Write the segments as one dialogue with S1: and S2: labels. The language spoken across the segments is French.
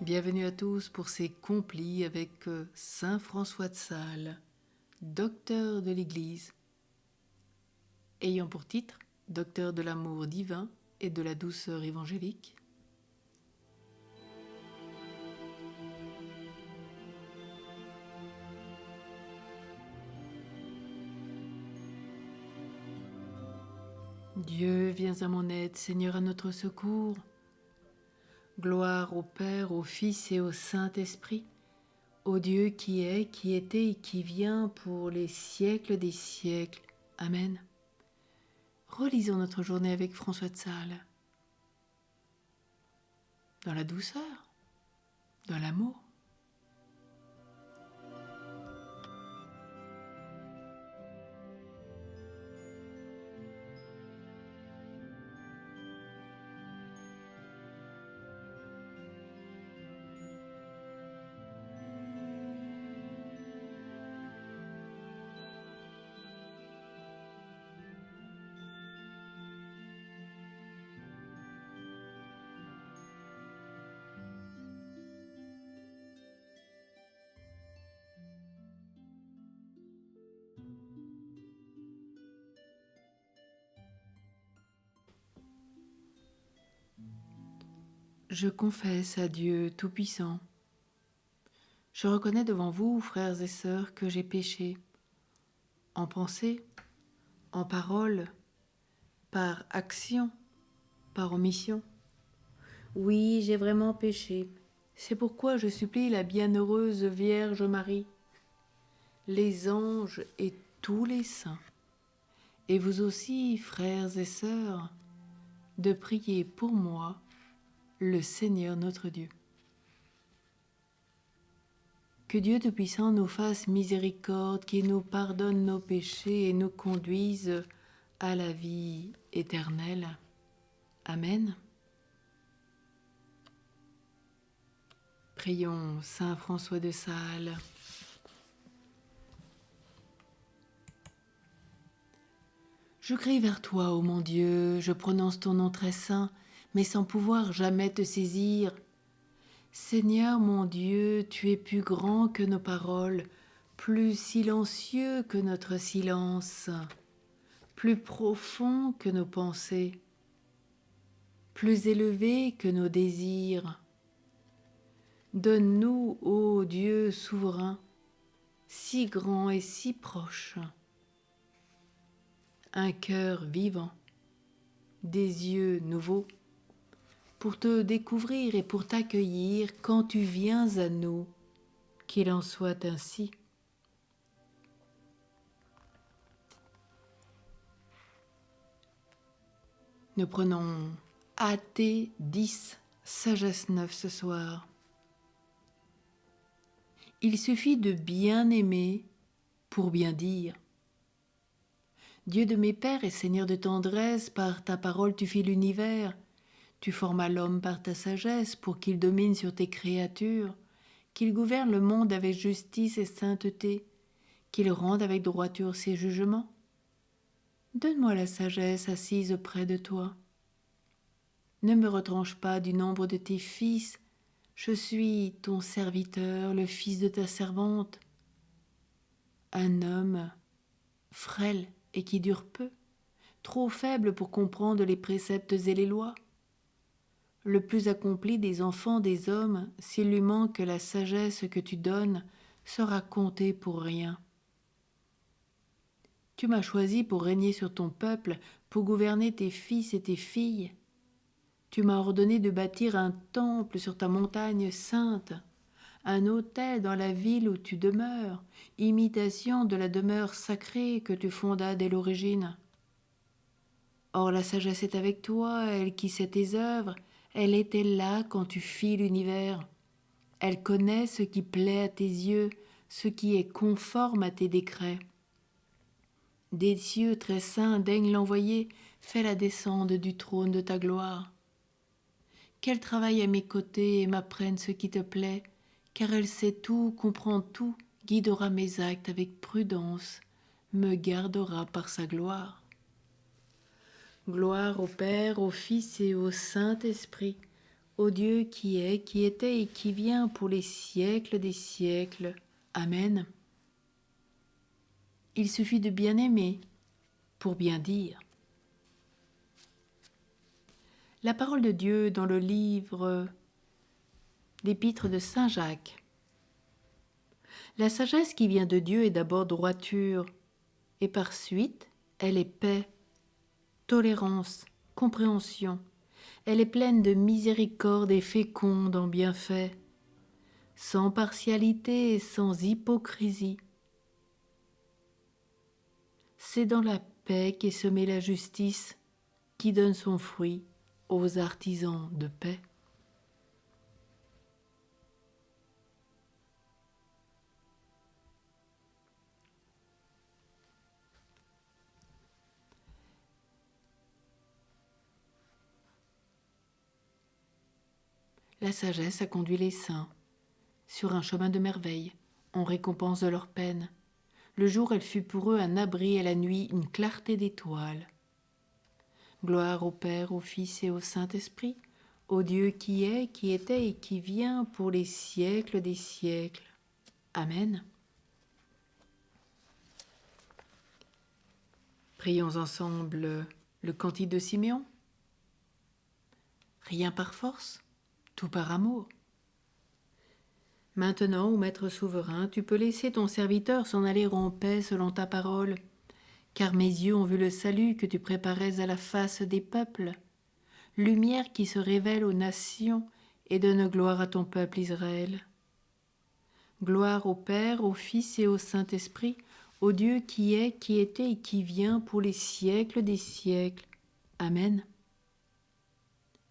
S1: Bienvenue à tous pour ces complis avec Saint François de Sales, docteur de l'Église, ayant pour titre Docteur de l'amour divin et de la douceur évangélique. Dieu, viens à mon aide, Seigneur, à notre secours. Gloire au Père, au Fils et au Saint-Esprit, au Dieu qui est, qui était et qui vient pour les siècles des siècles. Amen. Relisons notre journée avec François de Sales. Dans la douceur, dans l'amour. Je confesse à Dieu Tout-Puissant. Je reconnais devant vous, frères et sœurs, que j'ai péché, en pensée, en parole, par action, par omission. Oui, j'ai vraiment péché. C'est pourquoi je supplie la bienheureuse Vierge Marie, les anges et tous les saints, et vous aussi, frères et sœurs, de prier pour moi, le Seigneur notre Dieu. Que Dieu Tout-Puissant nous fasse miséricorde, qu'il nous pardonne nos péchés et nous conduise à la vie éternelle. Amen. Prions Saint François de Sales. Je crie vers toi, ô mon Dieu, je prononce ton nom très saint, mais sans pouvoir jamais te saisir. Seigneur mon Dieu, tu es plus grand que nos paroles, plus silencieux que notre silence, plus profond que nos pensées, plus élevé que nos désirs. Donne-nous, ô Dieu souverain, si grand et si proche, un cœur vivant, des yeux nouveaux, pour te découvrir et pour t'accueillir quand tu viens à nous, qu'il en soit ainsi. Nous prenons AT 10, sagesse 9 ce soir. Il suffit de bien aimer pour bien dire. Dieu de mes pères et Seigneur de tendresse, par ta parole tu fis l'univers. Tu formas l'homme par ta sagesse pour qu'il domine sur tes créatures, qu'il gouverne le monde avec justice et sainteté, qu'il rende avec droiture ses jugements. Donne-moi la sagesse assise près de toi. Ne me retranche pas du nombre de tes fils, je suis ton serviteur, le fils de ta servante. Un homme frêle et qui dure peu, trop faible pour comprendre les préceptes et les lois. Le plus accompli des enfants des hommes, s'il lui manque la sagesse que tu donnes, sera compté pour rien. Tu m'as choisi pour régner sur ton peuple, pour gouverner tes fils et tes filles. Tu m'as ordonné de bâtir un temple sur ta montagne sainte, un autel dans la ville où tu demeures, imitation de la demeure sacrée que tu fondas dès l'origine. Or la sagesse est avec toi, elle qui sait tes œuvres, elle était là quand tu fis l'univers. Elle connaît ce qui plaît à tes yeux, ce qui est conforme à tes décrets. Des cieux très saints daigne l'envoyer, fais-la descendre du trône de ta gloire. Qu'elle travaille à mes côtés et m'apprenne ce qui te plaît, car elle sait tout, comprend tout, guidera mes actes avec prudence, me gardera par sa gloire. Gloire au Père, au Fils et au Saint-Esprit, Ô Dieu qui est, qui était et qui vient pour les siècles des siècles. Amen. Il suffit de bien aimer pour bien dire. La parole de Dieu dans le livre l'épître de Saint Jacques. La sagesse qui vient de Dieu est d'abord droiture, et par suite, elle est paix, tolérance, compréhension. Elle est pleine de miséricorde et féconde en bienfaits, sans partialité et sans hypocrisie. C'est dans la paix qu'est semée la justice, qui donne son fruit aux artisans de paix. La sagesse a conduit les saints sur un chemin de merveille, en récompense de leur peine. Le jour, elle fut pour eux un abri et la nuit une clarté d'étoiles. Gloire au Père, au Fils et au Saint-Esprit, au Dieu qui est, qui était et qui vient pour les siècles des siècles. Amen. Prions ensemble le cantique de Siméon. Rien par force, tout par amour. Maintenant, ô Maître souverain, tu peux laisser ton serviteur s'en aller en paix selon ta parole, car mes yeux ont vu le salut que tu préparais à la face des peuples, lumière qui se révèle aux nations et donne gloire à ton peuple Israël. Gloire au Père, au Fils et au Saint-Esprit, au Dieu qui est, qui était et qui vient pour les siècles des siècles. Amen.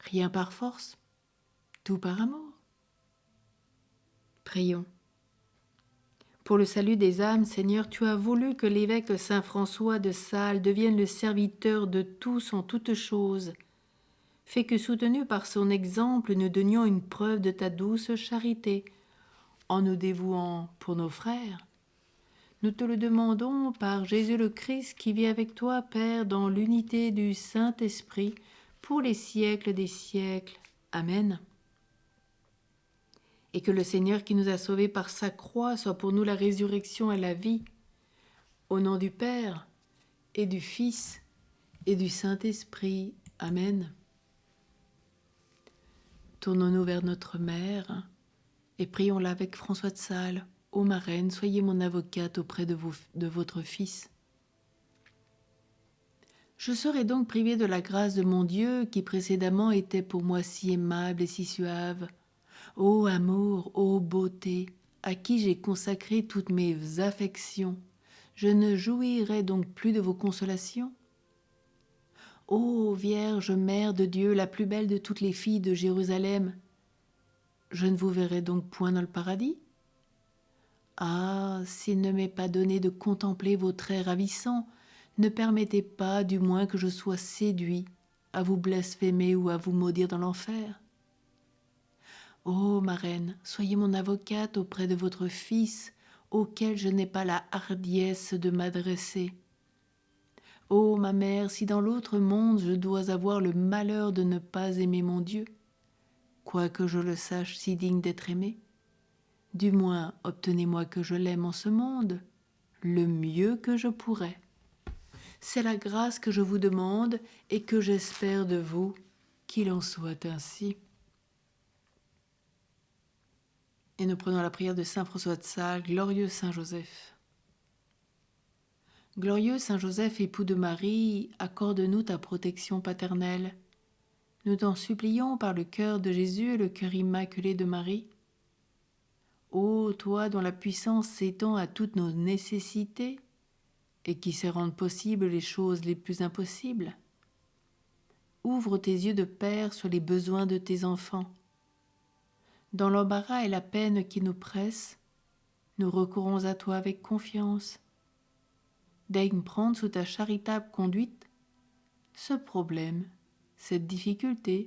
S1: Rien par force, tout par amour. Prions. Pour le salut des âmes, Seigneur, tu as voulu que l'évêque Saint François de Sales devienne le serviteur de tous en toutes choses. Fais que, soutenus par son exemple, nous donnions une preuve de ta douce charité, en nous dévouant pour nos frères. Nous te le demandons par Jésus le Christ qui vit avec toi, Père, dans l'unité du Saint-Esprit, pour les siècles des siècles. Amen. Et que le Seigneur qui nous a sauvés par sa croix soit pour nous la résurrection et la vie. Au nom du Père, et du Fils, et du Saint-Esprit. Amen. Tournons-nous vers notre Mère, et prions-la avec François de Sales. Ô ma Reine, soyez mon avocate auprès de votre Fils. Je serai donc privé de la grâce de mon Dieu, qui précédemment était pour moi si aimable et si suave. Ô amour, ô beauté, à qui j'ai consacré toutes mes affections, je ne jouirai donc plus de vos consolations? Ô Vierge Mère de Dieu, la plus belle de toutes les filles de Jérusalem, je ne vous verrai donc point dans le paradis? Ah, s'il ne m'est pas donné de contempler vos traits ravissants, ne permettez pas du moins que je sois séduit à vous blasphémer ou à vous maudire dans l'enfer. Ô ma reine, soyez mon avocate auprès de votre Fils, auquel je n'ai pas la hardiesse de m'adresser. Ô ma mère, si dans l'autre monde je dois avoir le malheur de ne pas aimer mon Dieu, quoique je le sache si digne d'être aimé, du moins obtenez-moi que je l'aime en ce monde, le mieux que je pourrai. C'est la grâce que je vous demande et que j'espère de vous qu'il en soit ainsi. Et nous prenons la prière de Saint François de Sales, glorieux Saint Joseph. Glorieux Saint Joseph, époux de Marie, accorde-nous ta protection paternelle. Nous t'en supplions par le cœur de Jésus et le cœur immaculé de Marie. Ô toi dont la puissance s'étend à toutes nos nécessités et qui sait rendre possibles les choses les plus impossibles, ouvre tes yeux de Père sur les besoins de tes enfants. Dans l'embarras et la peine qui nous pressent, nous recourons à toi avec confiance. Daigne prendre sous ta charitable conduite ce problème, cette difficulté,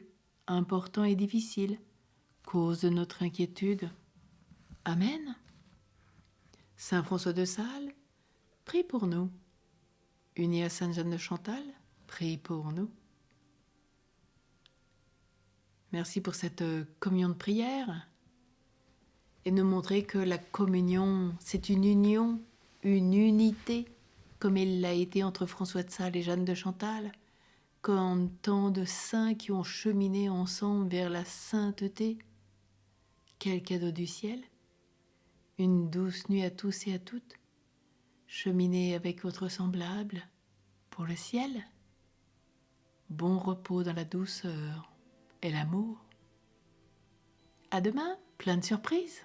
S1: important et difficile, cause de notre inquiétude. Amen. Saint François de Sales, prie pour nous. Unis à Sainte Jeanne de Chantal, prie pour nous. Merci pour cette communion de prière. Et nous montrer que la communion, c'est une union, une unité, comme il l'a été entre François de Sales et Jeanne de Chantal, comme tant de saints qui ont cheminé ensemble vers la sainteté. Quel cadeau du ciel! Une douce nuit à tous et à toutes. Cheminez avec votre semblable pour le ciel. Bon repos dans la douceur et l'amour. À demain, plein de surprises.